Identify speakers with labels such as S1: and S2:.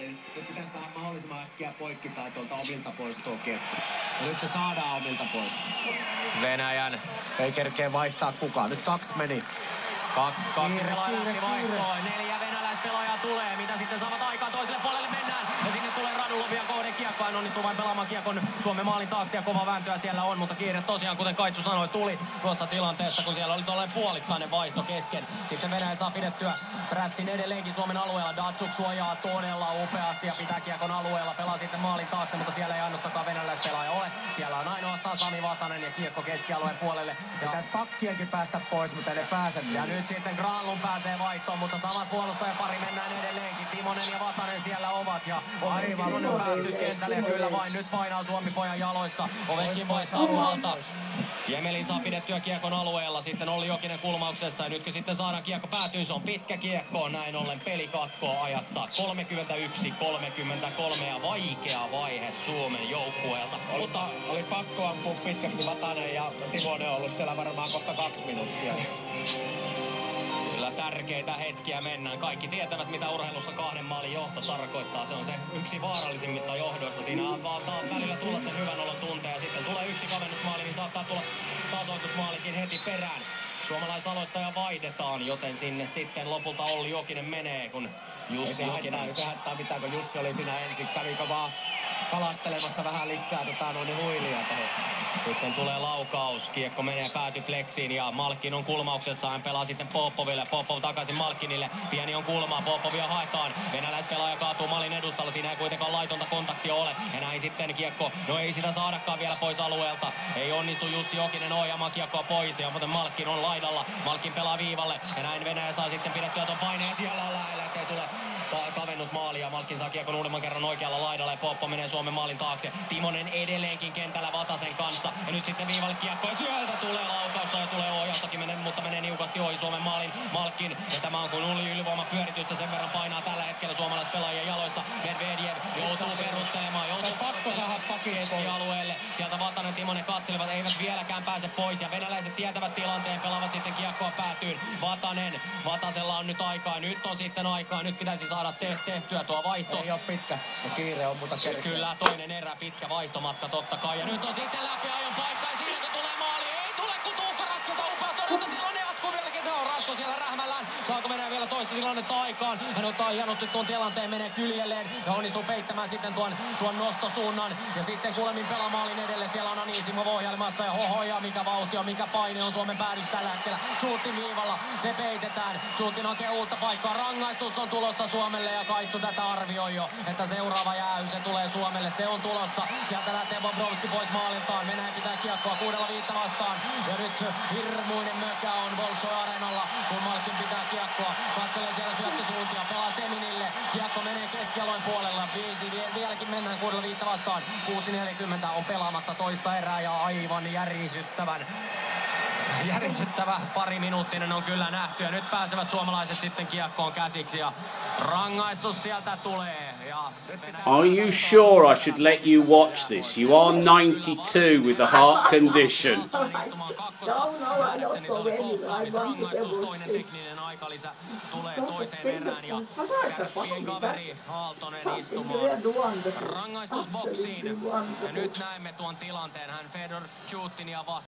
S1: niin nyt pitäisi saada mahdollisimman äkkiä poikki tai tuolta omilta pois tuo kiekko. Ja nyt se saadaan omilta pois.
S2: Venäjän.
S1: Ei kerkeä vaihtaa kukaan. Nyt 2 meni.
S2: Kaksi pelaajaa lähti vaihtoon. 4 venäläispelaajaa tulee. Mitä sitten saavat aikaan? Toiselle puolelle mennään. Ja sinne tulee Radulovia kohde kiekko. Hän onnistuu vain pelaamaan kiekon Suomen maalin taakse ja kova vääntöä siellä on. Mutta kiire tosiaan, kuten Kaitsu sanoi, tuli tuossa tilanteessa, kun siellä oli tuollainen puolittainen vaihto kesken. Sitten Venäjä saa pidettyä prässin edelleenkin Suomen alueella. Datsuk suojaa todella upeasti ja pitää kiekon alueella. Pelaa sitten maalin taakse, mutta siellä ei ainuttakaan venäläispelaaja ole. Siellä on ainoastaan Sami Vatanen ja kiekko keskialueen puolelle. Ja tässä pakkienkin päästä pois, mutta ei ne pääse. Ja nyt sitten Granlund pääsee vaihtoon, mutta samat puolustajapari mennään edelleenkin. Timonen ja Vatanen siellä ovat ja Timonen on päässyt kentälle ja kyllä vain nyt painaa Suomi-pojan jaloissa. Ovechkin vaihtaa puolta. Jemelin saa pidettyä kiekon alueella. Sitten Olli Jokinen kulmauksessa ja nyt kun sitten saadaan kiekko päätyyn, se on pitkä kiekko. Näin ollen peli katkoo ajassa 31-33 ja vaikea vaihe Suomen joukkueelta.
S1: Mutta oli pakko ampua pitkäksi Vatanen ja Timonen on ollut siellä varmaan kohta 2 minuuttia.
S2: Kyllä tärkeitä hetkiä mennään. Kaikki tietävät, mitä urheilussa 2 maalin johto tarkoittaa. Se on se yksi vaarallisimmista johdoista. Siinä on välillä tulla sen hyvän olon tunteen ja sitten tulee yksi kavennusmaali, niin saattaa tulla tasoitusmaalikin heti perään. Suomalaisaloittaja vaihdetaan, joten sinne sitten lopulta Olli Jokinen menee, kun Jussi Jokinen...
S1: Ei se haittaa mitään, kun Jussi oli siinä ensin. Kävikö vaan kalastelemassa vähän lisää huilia.
S2: Sitten tulee laukaus, kiekko menee päätypleksiin ja Malkin on kulmauksessa, hän pelaa sitten Popoville, Popov takaisin Malkinille, pieni on kulmaa, Popovia haetaan, venäläispelaaja kaatuu maalin edustalla, siinä ei kuitenkaan laitonta kontaktia ole, ja näin sitten kiekko, no ei sitä saadakaan vielä pois alueelta, ei onnistu Jussi Jokinen ohjaamaan kiekkoa pois, ja muuten Malkin on laidalla, Malkin pelaa viivalle, ja näin Venäjä saa sitten pidettyä tuon paineen, siellä on lähellä, ettei tule kavennusmaali, ja Malkin saa kiekon uudemman kerran oikealla laidalla, ja Poppo menee Suomen maalin taakse, Timonen edelleenkin kentällä Vatasen kanssa, ja nyt sitten viivalle kiekko ja sieltä tulee laukausta ja tulee ohjaustakin, mutta menee niukasti ohi Suomen maalin Malkin. Ja tämä on kuin ylivoimapyöritystä, sen verran painaa tällä hetkellä suomalaispelaajien jaloissa. Medvedev joutuu peruttelemaan, joutuu pakko saada keskialueelle. Sieltä Vatanen Timonen katselevat, eivät vieläkään pääse pois ja venäläiset tietävät tilanteen, pelaavat sitten kiekkoa päätyyn. Vatasella on nyt aikaa, nyt on sitten aikaa, nyt pitäisi saada tehtyä tuo vaihto.
S1: Ei ole pitkä, ja kiire on muuta kertaa.
S2: Kyllä, toinen erä, pitkä vaihtomatka totta kai. Ja nyt on sitten läpiajon paikka ja siinä tulee maali. Ei tule kun Tuukka Raskolta upea torjuntatilanne jatkuu vieläkin. No, Rasko siellä rähmällään. Saako Venäjä vielä toista tilannetta aikaan? Hän ottaa hienosti tuon tilanteen, menee kyljelleen ja onnistuu peittämään sitten tuon nostosuunnan. Ja sitten kuulemin pelaa maalin edelle. Siellä on Anisimov ohjelmassa ja hohoja, mikä vauhti on, mikä paine on Suomen päädyssä tällä hetkellä. Shootin viivalla, se peitetään. Shootin hakee uutta paikkaa. Rangaistus on tulossa Suomelle ja Kaitsu tätä arvioi jo, että seuraava jäähy se tulee Suomelle. Se on tulossa. Sieltä lähtee Bobrovski pois maaliltaan. Venäjä pitää kiekkoa 6-5 vastaan. Ja nyt hirmuinen mökä on Bolshoi-areenalla, kun Malkin pitää kiekkoa. Katselee siellä syöttösuuntia, pelaa Seminille. Kiekko menee keskialoin puolella. Vieläkin mennään 6-5 vastaan. 6.40 on pelaamatta toista erää ja aivan järisyttävä pariminuuttinen on kyllä nähty ja nyt pääsevät suomalaiset sitten kiekkoon käsiksi ja rangaistus sieltä tulee.
S3: Are you sure I should let you watch this? You are 92 with a heart condition.
S4: No, I don't go anywhere. I want to watch this.
S2: Aikalisä tulee toiseen erään ja kärppien kaveri Aaltonen istumaan rangaistusboksiin. Ja nyt näemme tuon tilanteen. Hän Fedor Tjuutinia vastaan.